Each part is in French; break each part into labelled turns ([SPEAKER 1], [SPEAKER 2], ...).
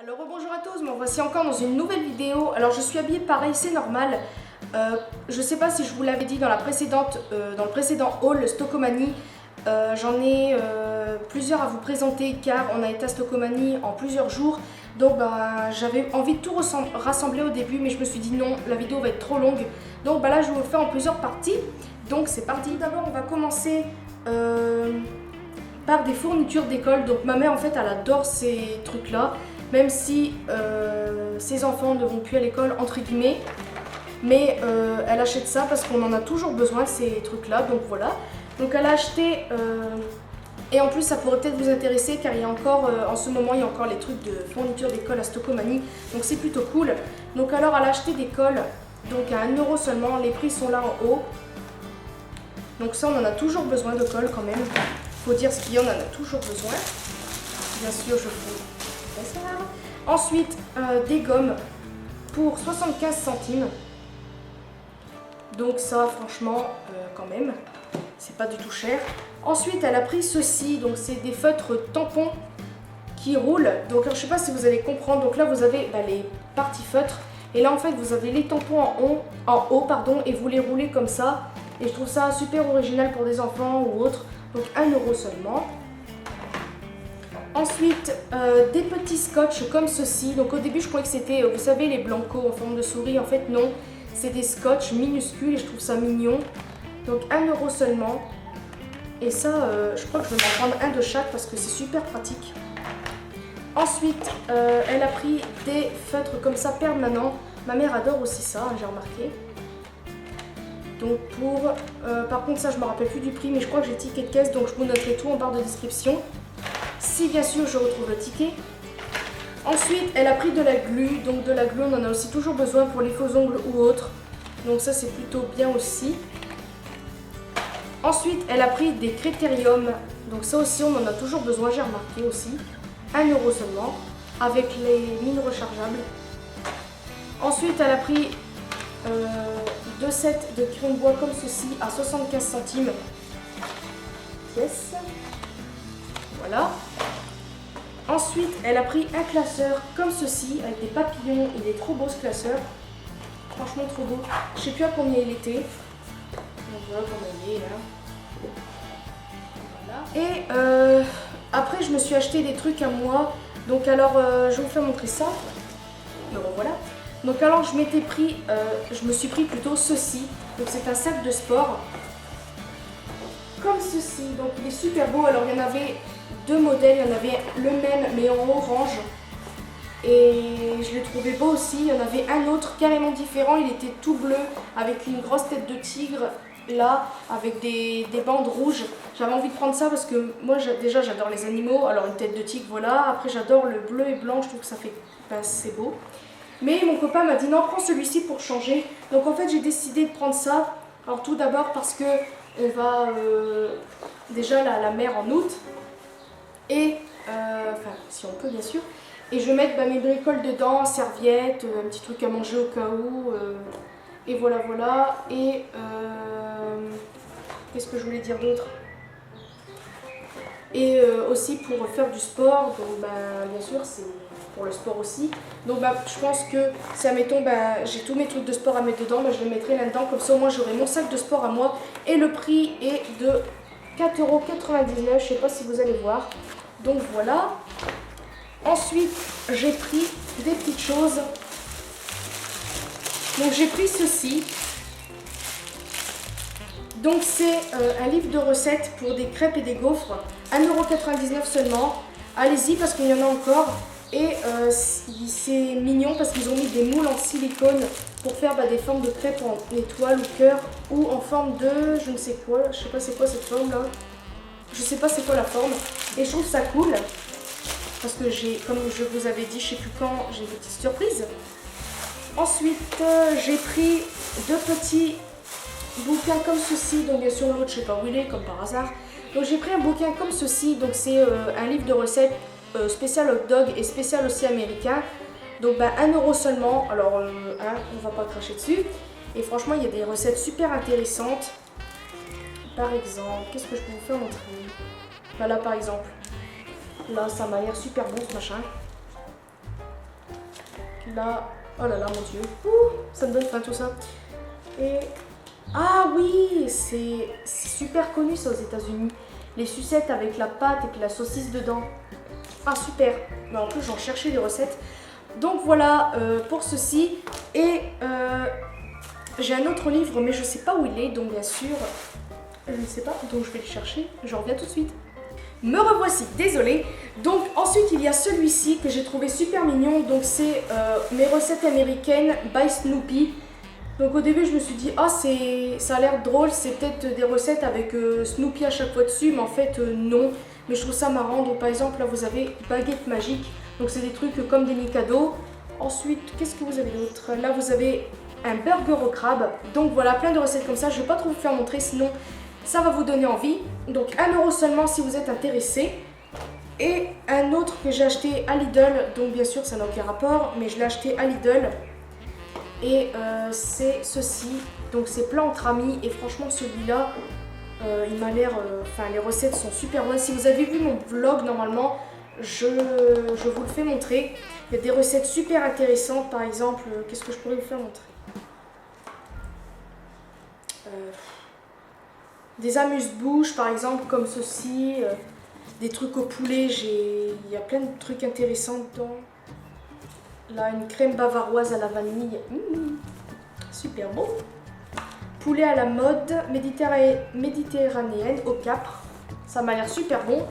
[SPEAKER 1] Alors bonjour à tous, me voici encore dans une nouvelle vidéo. Alors je suis habillée pareil, c'est normal. Je sais pas si je vous l'avais dit dans le précédent haul Stockomanie. J'en ai plusieurs à vous présenter car on a été à Stockomanie en plusieurs jours. Donc j'avais envie de tout rassembler au début, mais je me suis dit non, la vidéo va être trop longue. Donc là je vais vous le faire en plusieurs parties. Donc c'est parti. D'abord on va commencer par des fournitures d'école. Donc ma mère en fait elle adore ces trucs là. Même si ses enfants ne vont plus à l'école, entre guillemets. Mais elle achète ça parce qu'on en a toujours besoin de ces trucs-là. Donc voilà. Donc elle a acheté... et en plus, ça pourrait peut-être vous intéresser car il y a encore, en ce moment, il y a encore les trucs de fourniture d'école à Stockomanie. Donc c'est plutôt cool. Donc alors, elle a acheté des cols. Donc à 1 € seulement. Les prix sont là en haut. Donc ça, on en a toujours besoin de colle quand même. Faut dire ce qu'il y en a toujours besoin. Bien sûr, je vous... Ensuite, des gommes pour 75 centimes. Donc ça, franchement, quand même, c'est pas du tout cher. Ensuite, elle a pris ceci. Donc c'est des feutres tampons qui roulent. Donc je sais pas si vous allez comprendre. Donc là, vous avez les parties feutres. Et là, en fait, vous avez les tampons en haut, et vous les roulez comme ça. Et je trouve ça super original pour des enfants ou autres. Donc 1 € seulement. Ensuite, des petits scotch comme ceci. Donc au début, je croyais que c'était, vous savez, les blancos en forme de souris. En fait, non. C'est des scotch minuscules et je trouve ça mignon. Donc 1 € seulement. Et ça, je crois que je vais m'en prendre un de chaque parce que c'est super pratique. Ensuite, elle a pris des feutres comme ça permanents. Ma mère adore aussi ça, j'ai remarqué. Donc par contre, ça, je ne me rappelle plus du prix, mais je crois que j'ai ticket de caisse. Donc je vous noterai tout en barre de description. Si bien sûr je retrouve le ticket. Ensuite elle a pris de la glu. Donc de la glu on en a aussi toujours besoin pour les faux ongles ou autres. Donc ça c'est plutôt bien aussi. Ensuite elle a pris des critériums. Donc ça aussi on en a toujours besoin, j'ai remarqué aussi. 1 € seulement. Avec les mines rechargeables. Ensuite elle a pris 2 sets de crayons de bois comme ceci à 75 centimes. Yes. Voilà. Ensuite, elle a pris un classeur comme ceci, avec des papillons. Il est trop beau ce classeur. Franchement trop beau. Je sais plus à combien il était. Donc voilà comment il est là. Voilà. Et après, je me suis acheté des trucs à moi. Donc alors, je vais vous faire montrer ça. Donc voilà. Donc alors, je me suis pris plutôt ceci. Donc c'est un sac de sport. Comme ceci. Donc il est super beau. Alors il y en avait 2 modèles, il y en avait le même mais en orange et je l'ai trouvé beau aussi. Il y en avait un autre carrément différent, il était tout bleu avec une grosse tête de tigre là avec des bandes rouges. J'avais envie de prendre ça parce que moi déjà j'adore les animaux, alors une tête de tigre voilà, après j'adore le bleu et blanc, je trouve que ça fait c'est beau. Mais mon copain m'a dit non, prends celui-ci pour changer. Donc en fait j'ai décidé de prendre ça. Alors tout d'abord parce que on va déjà la mer en août. Et, enfin, si on peut bien sûr. Et je vais mettre mes bricoles dedans, serviettes, un petit truc à manger au cas où. Et voilà, voilà. Et, qu'est-ce que je voulais dire d'autre? Et aussi pour faire du sport. Donc, bien sûr, c'est pour le sport aussi. Donc, je pense que si, admettons, j'ai tous mes trucs de sport à mettre dedans, je les mettrai là-dedans. Comme ça, au moins, j'aurai mon sac de sport à moi. Et le prix est de 4,99 €, je ne sais pas si vous allez voir. Donc voilà. Ensuite, j'ai pris des petites choses. Donc j'ai pris ceci. Donc c'est un livre de recettes pour des crêpes et des gaufres. 1,99 € seulement. Allez-y parce qu'il y en a encore. Et c'est mignon parce qu'ils ont mis des moules en silicone pour faire des formes de crêpes en étoile ou cœur ou en forme de je ne sais quoi. Je sais pas c'est quoi cette forme là. Je sais pas c'est quoi la forme. Et je trouve ça cool. Parce que comme je vous avais dit, je sais plus quand, j'ai des petites surprises. Ensuite, j'ai pris 2 petits bouquins comme ceci. Donc bien sûr l'autre, je sais pas où il est, comme par hasard. Donc j'ai pris un bouquin comme ceci. Donc c'est un livre de recettes spécial hot dog et spécial aussi américain. Donc 1 € seulement. Alors on va pas cracher dessus. Et franchement, il y a des recettes super intéressantes. Par exemple, qu'est-ce que je peux vous faire montrer? Là par exemple. Là, ça m'a l'air super bon ce machin. là, oh là là, mon Dieu. Ouh, ça me donne faim tout ça. Et... Ah oui, c'est super connu ça aux États-Unis. Les sucettes avec la pâte et puis la saucisse dedans. Ah super. Mais en plus j'en cherchais des recettes. Donc voilà pour ceci. Et j'ai un autre livre mais je sais pas où il est. Donc bien sûr, je ne sais pas. Donc je vais le chercher. Je reviens tout de suite. Me revoici, désolée. Donc ensuite il y a celui-ci que j'ai trouvé super mignon. Donc c'est mes recettes américaines by Snoopy. Donc au début je me suis dit ah ça a l'air drôle, c'est peut-être des recettes avec Snoopy à chaque fois dessus, mais en fait non. Mais je trouve ça marrant. Donc par exemple là vous avez baguette magique, donc c'est des trucs comme des Mikado. Ensuite qu'est-ce que vous avez d'autre? Là vous avez un burger au crabe. Donc voilà, plein de recettes comme ça. Je ne vais pas trop vous faire montrer sinon ça va vous donner envie. Donc 1 € seulement si vous êtes intéressé. Et un autre que j'ai acheté à Lidl, donc bien sûr ça n'a aucun rapport, mais je l'ai acheté à Lidl. Et c'est ceci, donc c'est plat entre amis et franchement celui-là, il m'a l'air, les recettes sont super bonnes. Si vous avez vu mon vlog normalement, je vous le fais montrer. Il y a des recettes super intéressantes, par exemple, qu'est-ce que je pourrais vous faire montrer? Des amuse-bouches par exemple comme ceci, des trucs au poulet, il y a plein de trucs intéressants dedans. Là, une crème bavaroise à la vanille. Super bon. Poulet à la mode méditerranéenne au capre. Ça m'a l'air super bon.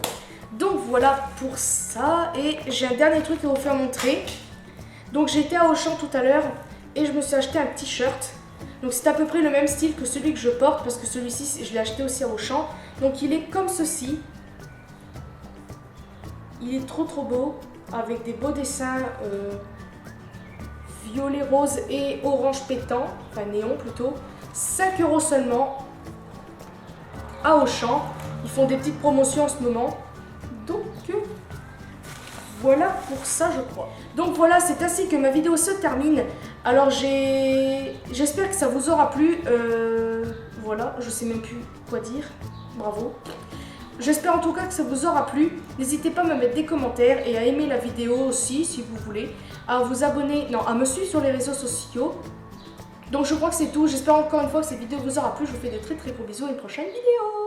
[SPEAKER 1] Donc voilà pour ça. Et j'ai un dernier truc à vous faire montrer. Donc j'étais à Auchan tout à l'heure et je me suis acheté un t-shirt. Donc c'est à peu près le même style que celui que je porte parce que celui-ci, je l'ai acheté aussi à Auchan. Donc il est comme ceci. Il est trop beau avec des beaux dessins. Violet, rose et orange pétant, enfin néon plutôt, 5 € seulement à Auchan. Ils font des petites promotions en ce moment. Donc voilà pour ça je crois. Donc voilà, c'est ainsi que ma vidéo se termine. Alors j'espère que ça vous aura plu. Voilà, je sais même plus quoi dire. Bravo. J'espère en tout cas que ça vous aura plu. N'hésitez pas à me mettre des commentaires et à aimer la vidéo aussi si vous voulez. À vous abonner, non, à me suivre sur les réseaux sociaux. Donc je crois que c'est tout. J'espère encore une fois que cette vidéo vous aura plu. Je vous fais de très gros bisous et une prochaine vidéo.